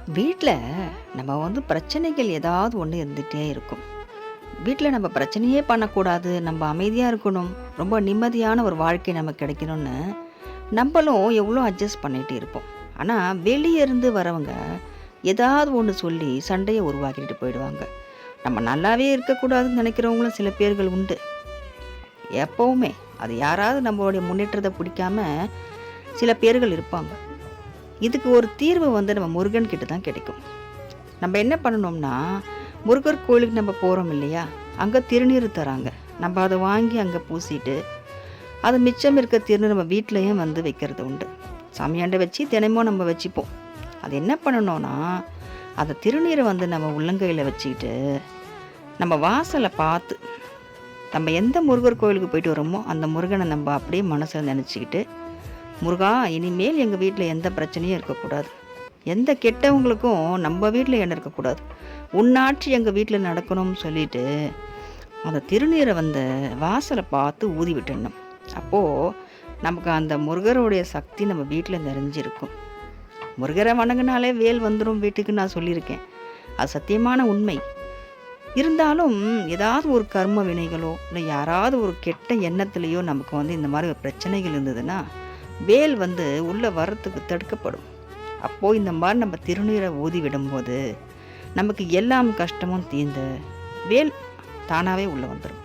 வீட்ல நம்ம பிரச்சனைகள் ஏதாவது ஒண்ணு இருந்துட்டே இருக்கும். வீட்ல நம்ம பிரச்சனையே பண்ணக்கூடாது. நம்ம அமைதியா இருக்கணும். ரொம்ப நிம்மதியான ஒரு வாழ்க்கை நமக்கு கிடைக்கணும்னு, நம்பளும் எவ்வளோ அட்ஜஸ்ட் பண்ணிட்டு இருப்போம். ஆனா, வெளிய இருந்து வரவங்க ஏதாவது ஒண்ணு சொல்லி சண்டைய உருவாக்கிட்டு போயிடுவாங்க. நம்ம நல்லாவே இருக்கக்கூடாதுன்னு நெனைக்கிறவங்களும் சில பேர்கள் உண்டு. எப்பவுமே அது யாராவது நம்மளுடைய முன்னேற்றத்த பிடிக்காம சில பேர்கள் இருப்பாங்க. இதுக்கு ஒரு தீர்வு நம்ம முருகன் கிட்ட தான் கிடைக்கும். நம்ம என்ன பண்ணணும்னா, முருகர் கோயிலுக்கு நம்ம போறோம் இல்லையா? அங்க திருநீறு தராங்க. நம்ம அத வாங்கி அங்க பூசிட்டு, அது மிச்சம் இருக்க திருநீர் நம்ம வீட்லயும் வைக்கிறது உண்டு. சாமியாண்ட வச்சு தினமும் நம்ம வச்சுப்போம். அது என்ன பண்ணணும்னா, அந்த திருநீரை நம்ம உள்ளங்கையில வச்சுக்கிட்டு, நம்ம வாசல பார்த்து, நம்ம எந்த முருகர் கோயிலுக்கு போயிட்டு வரோமோ, அந்த முருகன நம்ம அப்படியே மனசுல நெனச்சுக்கிட்டு, முருகா இனிமேல் எங்கள் வீட்டில் எந்த பிரச்சனையும் இருக்கக்கூடாது, எந்த கெட்டவங்களுக்கும் நம்ம வீட்டில் என்ன இருக்கக்கூடாது, உன்னாட்சி எங்கள் வீட்டில் நடக்கணும்னு சொல்லிட்டு அந்த திருநீரை வாசலை பார்த்து ஊதி விட்டுடணும். அப்போது நமக்கு அந்த முருகருடைய சக்தி நம்ம வீட்டில் நிறைஞ்சிருக்கும். முருகரை வணங்கினாலே வேல் வந்துடும் வீட்டுக்கு நான் சொல்லியிருக்கேன். அது சத்தியமான உண்மை. இருந்தாலும் ஏதாவது ஒரு கர்ம வினைகளோ இல்லை யாராவது ஒரு கெட்ட எண்ணத்துலேயோ நமக்கு இந்த மாதிரி ஒரு பிரச்சனைகள் இருந்ததுன்னா வேல் உள்ளே வர்றதுக்கு தடுக்கப்படும். அப்போது இந்த மாதிரி நம்ம திருநீரை ஊதி விடும்போது நமக்கு எல்லாம் கஷ்டமும் தீர்ந்து வேல் தானாகவே உள்ளே வந்துடும்.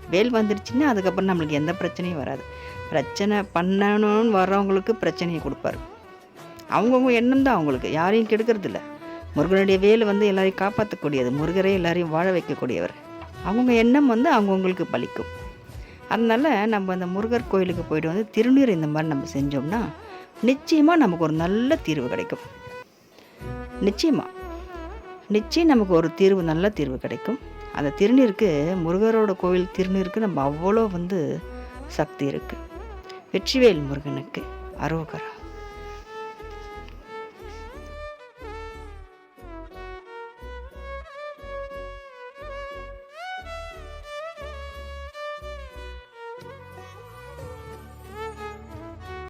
வேல் வந்துடுச்சுன்னா அதுக்கப்புறம் நம்மளுக்கு எந்த பிரச்சனையும் வராது. பிரச்சனை பண்ணணும்னு வர்றவங்களுக்கு பிரச்சனையை கொடுப்பாரு. அவங்கவுங்க எண்ணம் தான் அவங்களுக்கு, யாரையும் கெடுக்கிறது இல்லை. முருகனுடைய வேல் எல்லாரையும் காப்பாற்றக்கூடியது. முருகரே எல்லாரையும் வாழ வைக்கக்கூடியவர். அவங்க எண்ணம் அவங்கவுங்களுக்கு பலிக்கும். அதனால் நம்ம அந்த முருகர் கோயிலுக்கு போய்ட்டு திருநீர் இந்த மாதிரி நம்ம செஞ்சோம்னா நிச்சயமாக நமக்கு ஒரு நல்ல தீர்வு கிடைக்கும். நிச்சயம் நமக்கு ஒரு நல்ல தீர்வு கிடைக்கும். அந்த திருநீருக்கு, முருகரோட கோவில் திருநீருக்கு நம்ம அவ்வளோ சக்தி இருக்குது. வெற்றிவேல் முருகனுக்கு அரோகரா.